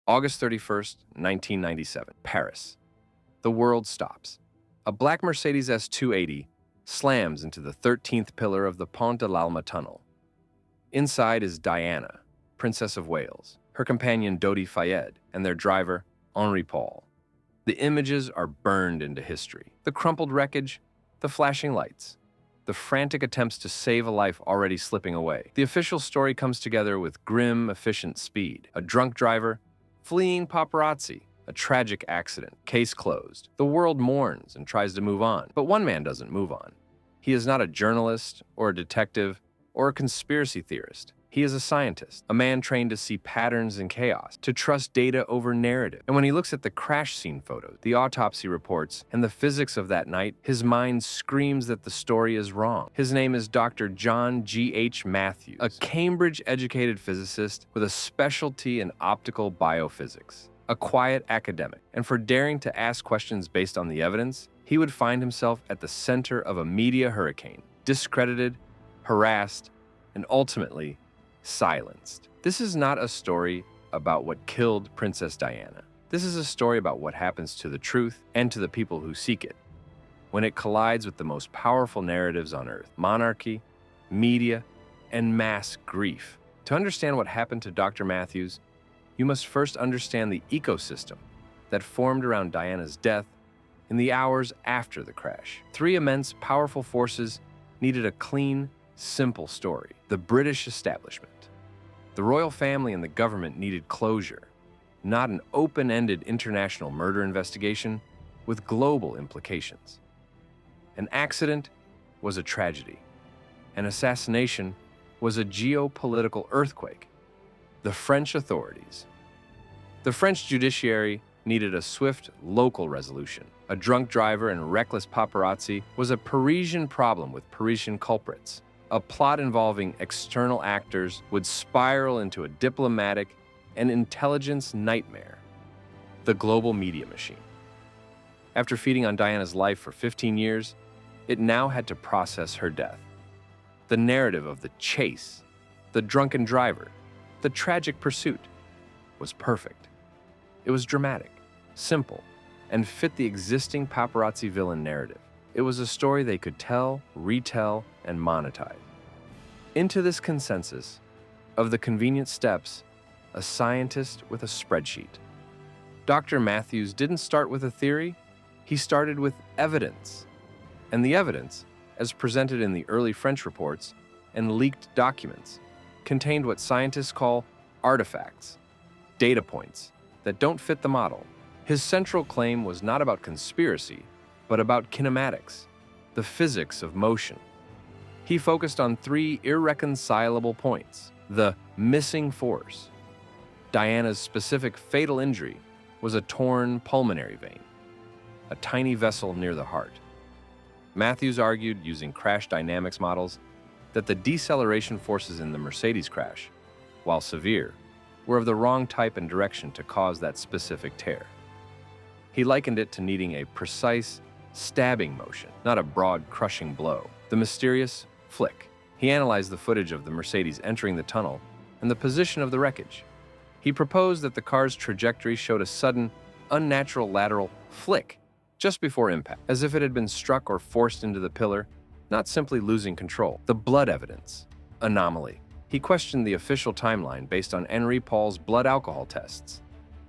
August 31st, 1997, Paris. The world stops. A black Mercedes S280 slams into the 13th pillar of the Pont de l'Alma tunnel. Inside is Diana, Princess of Wales, her companion Dodi Fayed, and their driver, Henri Paul. The images are burned into history. The crumpled wreckage, the flashing lights, the frantic attempts to save a life already slipping away. The official story comes together with grim, efficient speed. A drunk driver, fleeing paparazzi, a tragic accident, case closed. The world mourns and tries to move on, but one man doesn't move on. He is not a journalist or a detective or a conspiracy theorist. He is a scientist, a man trained to see patterns in chaos, to trust data over narrative. And when he looks at the crash scene photos, the autopsy reports, and the physics of that night, his mind screams that the story is wrong. His name is Dr. John G.H. Matthews, a Cambridge-educated physicist with a specialty in optical biophysics, a quiet academic. And for daring to ask questions based on the evidence, he would find himself at the center of a media hurricane, discredited, harassed, and ultimately silenced. This is not a story about what killed Princess Diana. This is a story about what happens to the truth and to the people who seek it when it collides with the most powerful narratives on earth: monarchy, media, and mass grief. To understand what happened to Dr. Matthews, you must first understand the ecosystem that formed around Diana's death in the hours after the crash. Three immense, powerful forces needed a clean, simple story. The British establishment, the royal family, and the government needed closure, not an open-ended international murder investigation with global implications. An accident was a tragedy. An assassination was a geopolitical earthquake. The French authorities. The French judiciary needed a swift local resolution. A drunk driver and reckless paparazzi was a Parisian problem with Parisian culprits. A plot involving external actors would spiral into a diplomatic and intelligence nightmare. The global media machine. After feeding on Diana's life for 15 years, it now had to process her death. The narrative of the chase, the drunken driver, the tragic pursuit was perfect. It was dramatic, simple, and fit the existing paparazzi villain narrative. It was a story they could tell, retell, and monetize. Into this consensus of the convenient steps, a scientist with a spreadsheet. Dr. Matthews didn't start with a theory, he started with evidence. And the evidence, as presented in the early French reports and leaked documents, contained what scientists call artifacts, data points that don't fit the model. His central claim was not about conspiracy, but about kinematics, the physics of motion. He focused on three irreconcilable points: the missing force. Diana's specific fatal injury was a torn pulmonary vein, a tiny vessel near the heart. Matthews argued, using crash dynamics models, that the deceleration forces in the Mercedes crash, while severe, were of the wrong type and direction to cause that specific tear. He likened it to needing a precise, stabbing motion, not a broad, crushing blow. The mysterious flick. He analyzed the footage of the Mercedes entering the tunnel and the position of the wreckage. He proposed that the car's trajectory showed a sudden, unnatural lateral flick just before impact, as if it had been struck or forced into the pillar, not simply losing control. The blood evidence. Anomaly. He questioned the official timeline based on Henri Paul's blood alcohol tests,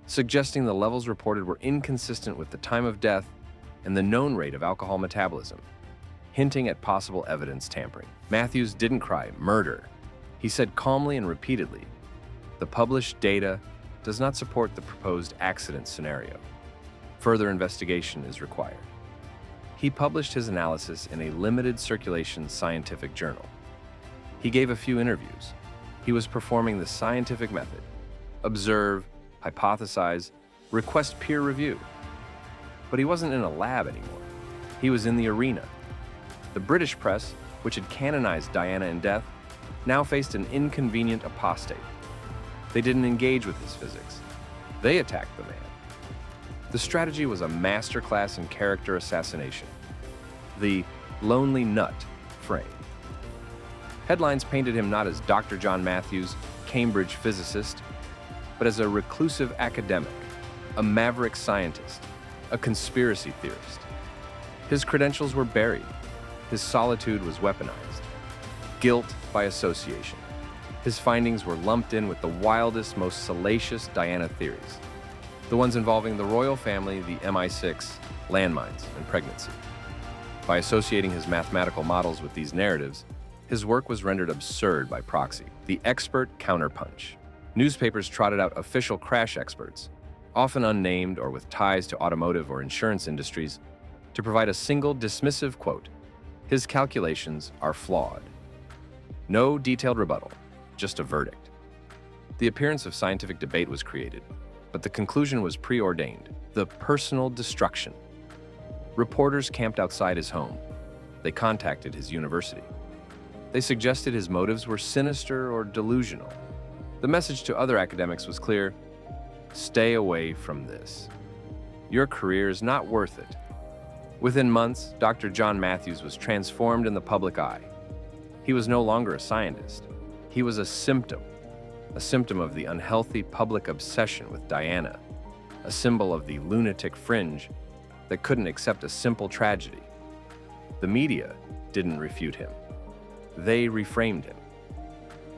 suggesting the levels reported were inconsistent with the time of death and the known rate of alcohol metabolism, hinting at possible evidence tampering. Matthews didn't cry murder. He said calmly and repeatedly, "The published data does not support the proposed accident scenario. Further investigation is required." He published his analysis in a limited circulation scientific journal. He gave a few interviews. He was performing the scientific method: observe, hypothesize, request peer review. But he wasn't in a lab anymore. He was in the arena. The British press, which had canonized Diana in death, now faced an inconvenient apostate. They didn't engage with his physics. They attacked the man. The strategy was a masterclass in character assassination. The lonely nut frame. Headlines painted him not as Dr. John Matthews, Cambridge physicist, but as a reclusive academic, a maverick scientist, a conspiracy theorist. His credentials were buried. His solitude was weaponized. Guilt by association. His findings were lumped in with the wildest, most salacious Diana theories, the ones involving the royal family, the MI6, landmines, and pregnancy. By associating his mathematical models with these narratives, his work was rendered absurd by proxy. The expert counterpunch. Newspapers trotted out official crash experts, often unnamed or with ties to automotive or insurance industries, to provide a single dismissive quote. His calculations are flawed. No detailed rebuttal, just a verdict. The appearance of scientific debate was created, but the conclusion was preordained: the personal destruction. Reporters camped outside his home. They contacted his university. They suggested his motives were sinister or delusional. The message to other academics was clear: stay away from this. Your career is not worth it. Within months, Dr. John Matthews was transformed in the public eye. He was no longer a scientist. He was a symptom of the unhealthy public obsession with Diana, a symbol of the lunatic fringe that couldn't accept a simple tragedy. The media didn't refute him. They reframed him.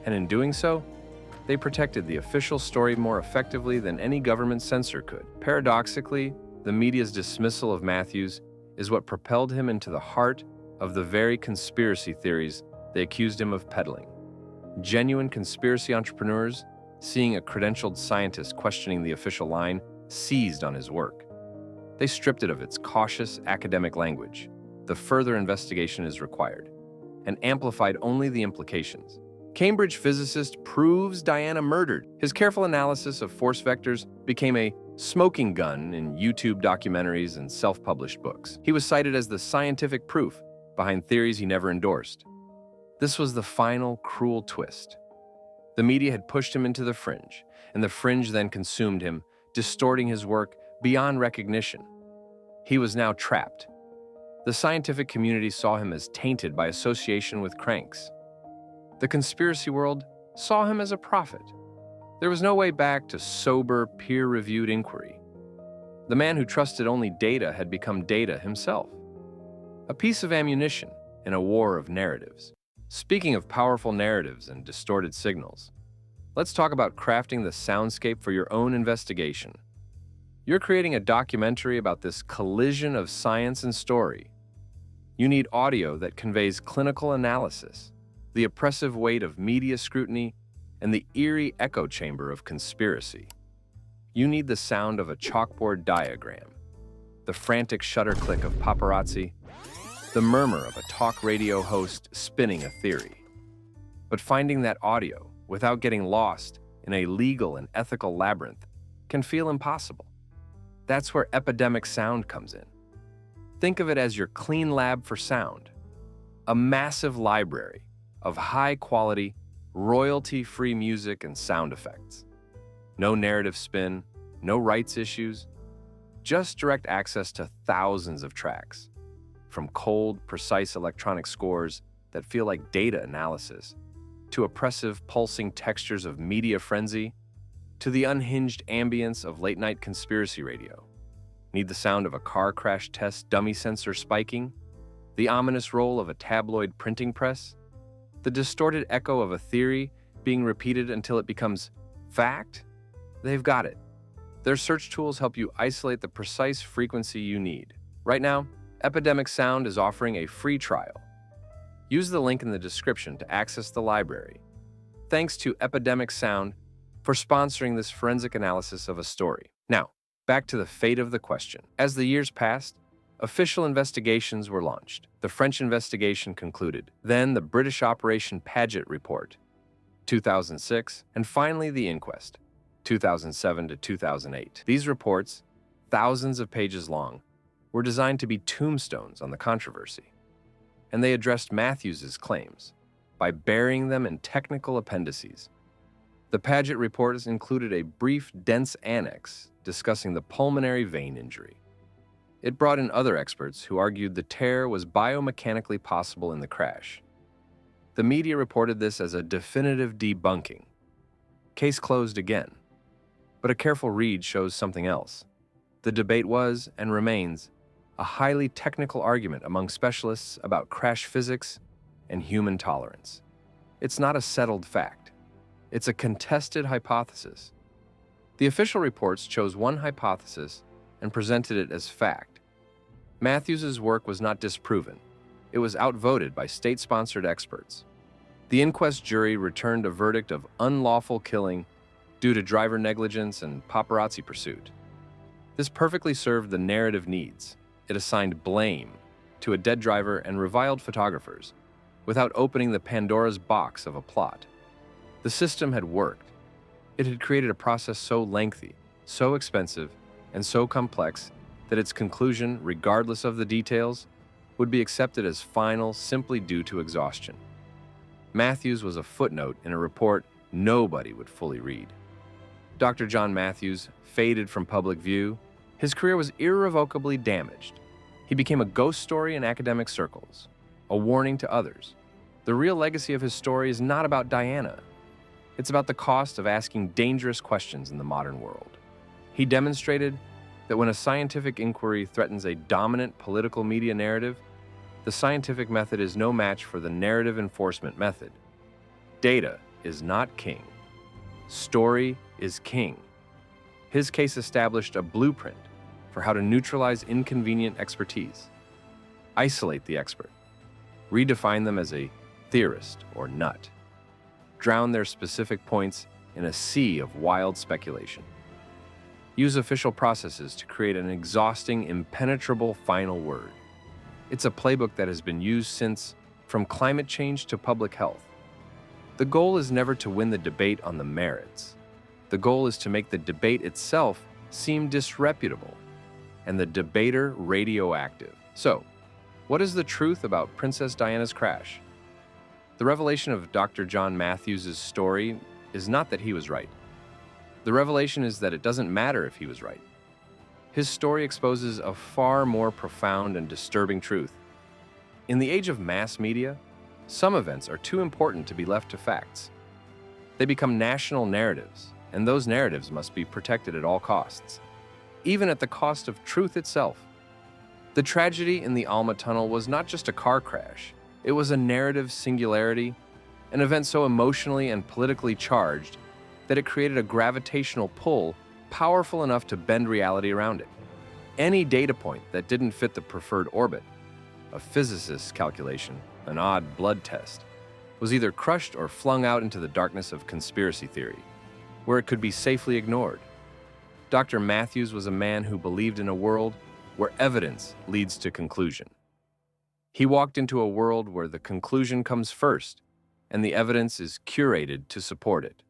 And in doing so, they protected the official story more effectively than any government censor could. Paradoxically, the media's dismissal of Matthews is what propelled him into the heart of the very conspiracy theories they accused him of peddling. Genuine conspiracy entrepreneurs, seeing a credentialed scientist questioning the official line, seized on his work. They stripped it of its cautious academic language. The further investigation is required, and amplified only the implications. Cambridge physicist proves Diana murdered. His careful analysis of force vectors became a smoking gun in YouTube documentaries and self-published books. He was cited as the scientific proof behind theories he never endorsed. This was the final cruel twist. The media had pushed him into the fringe, and the fringe then consumed him, distorting his work beyond recognition. He was now trapped. The scientific community saw him as tainted by association with cranks. The conspiracy world saw him as a prophet. There was no way back to sober, peer-reviewed inquiry. The man who trusted only data had become data himself, a piece of ammunition in a war of narratives. Speaking of powerful narratives and distorted signals, let's talk about crafting the soundscape for your own investigation. You're creating a documentary about this collision of science and story. You need audio that conveys clinical analysis, the oppressive weight of media scrutiny, and the eerie echo chamber of conspiracy. You need the sound of a chalkboard diagram, the frantic shutter click of paparazzi, the murmur of a talk radio host spinning a theory. But finding that audio without getting lost in a legal and ethical labyrinth can feel impossible. That's where epidemic sound comes in. Think of it as your clean lab for sound, a massive library of high-quality, royalty-free music and sound effects. No narrative spin, no rights issues, just direct access to thousands of tracks, from cold, precise electronic scores that feel like data analysis, to oppressive, pulsing textures of media frenzy, to the unhinged ambience of late-night conspiracy radio. Need the sound of a car crash test dummy sensor spiking? The ominous roll of a tabloid printing press? The distorted echo of a theory being repeated until it becomes fact? They've got it. Their search tools help you isolate the precise frequency you need. Right now, Epidemic Sound is offering a free trial. Use the link in the description to access the library. Thanks to Epidemic Sound for sponsoring this forensic analysis of a story. Now, back to the fate of the question. As the years passed, official investigations were launched. The French investigation concluded. Then the British Operation Paget report, 2006, and finally the inquest, 2007 to 2008. These reports, thousands of pages long, were designed to be tombstones on the controversy, and they addressed Matthews's claims by burying them in technical appendices. The Paget report included a brief, dense annex discussing the pulmonary vein injury. It brought in other experts who argued the tear was biomechanically possible in the crash. The media reported this as a definitive debunking. Case closed again. But a careful read shows something else. The debate was, and remains, a highly technical argument among specialists about crash physics and human tolerance. It's not a settled fact. It's a contested hypothesis. The official reports chose one hypothesis and presented it as fact. Matthews's work was not disproven. It was outvoted by state-sponsored experts. The inquest jury returned a verdict of unlawful killing due to driver negligence and paparazzi pursuit. This perfectly served the narrative needs. It assigned blame to a dead driver and reviled photographers, without opening the Pandora's box of a plot. The system had worked. It had created a process so lengthy, so expensive, and so complex that its conclusion, regardless of the details, would be accepted as final simply due to exhaustion. Matthews was a footnote in a report nobody would fully read. Dr. John Matthews faded from public view. His career was irrevocably damaged. He became a ghost story in academic circles, a warning to others. The real legacy of his story is not about Diana. It's about the cost of asking dangerous questions in the modern world. He demonstrated that when a scientific inquiry threatens a dominant political media narrative, the scientific method is no match for the narrative enforcement method. Data is not king. Story is king. His case established a blueprint for how to neutralize inconvenient expertise, isolate the expert, redefine them as a theorist or nut, drown their specific points in a sea of wild speculation. Use official processes to create an exhausting, impenetrable final word. It's a playbook that has been used since, from climate change to public health. The goal is never to win the debate on the merits. The goal is to make the debate itself seem disreputable, and the debater radioactive. So, what is the truth about Princess Diana's crash? The revelation of Dr. John Matthews' story is not that he was right. The revelation is that it doesn't matter if he was right. His story exposes a far more profound and disturbing truth. In the age of mass media, some events are too important to be left to facts. They become national narratives, and those narratives must be protected at all costs, even at the cost of truth itself. The tragedy in the Alma Tunnel was not just a car crash. It was a narrative singularity, an event so emotionally and politically charged that it created a gravitational pull powerful enough to bend reality around it. Any data point that didn't fit the preferred orbit, a physicist's calculation, an odd blood test, was either crushed or flung out into the darkness of conspiracy theory, where it could be safely ignored. Dr. Matthews was a man who believed in a world where evidence leads to conclusion. He walked into a world where the conclusion comes first, and the evidence is curated to support it.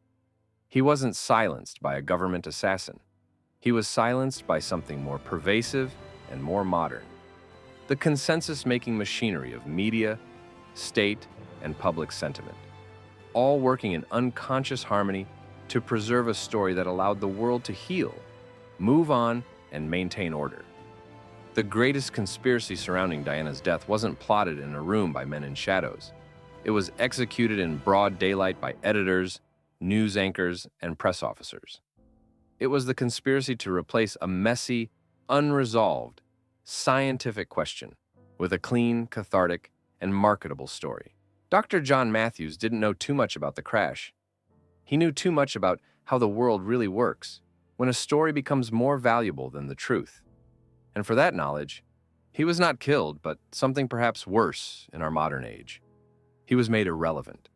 He wasn't silenced by a government assassin. He was silenced by something more pervasive and more modern. The consensus-making machinery of media, state, and public sentiment, all working in unconscious harmony to preserve a story that allowed the world to heal, move on, and maintain order. The greatest conspiracy surrounding Diana's death wasn't plotted in a room by men in shadows. It was executed in broad daylight by editors, news anchors, and press officers. It was the conspiracy to replace a messy, unresolved, scientific question with a clean, cathartic, and marketable story. Dr. John Matthews didn't know too much about the crash. He knew too much about how the world really works when a story becomes more valuable than the truth. And for that knowledge, he was not killed, but something perhaps worse in our modern age. He was made irrelevant.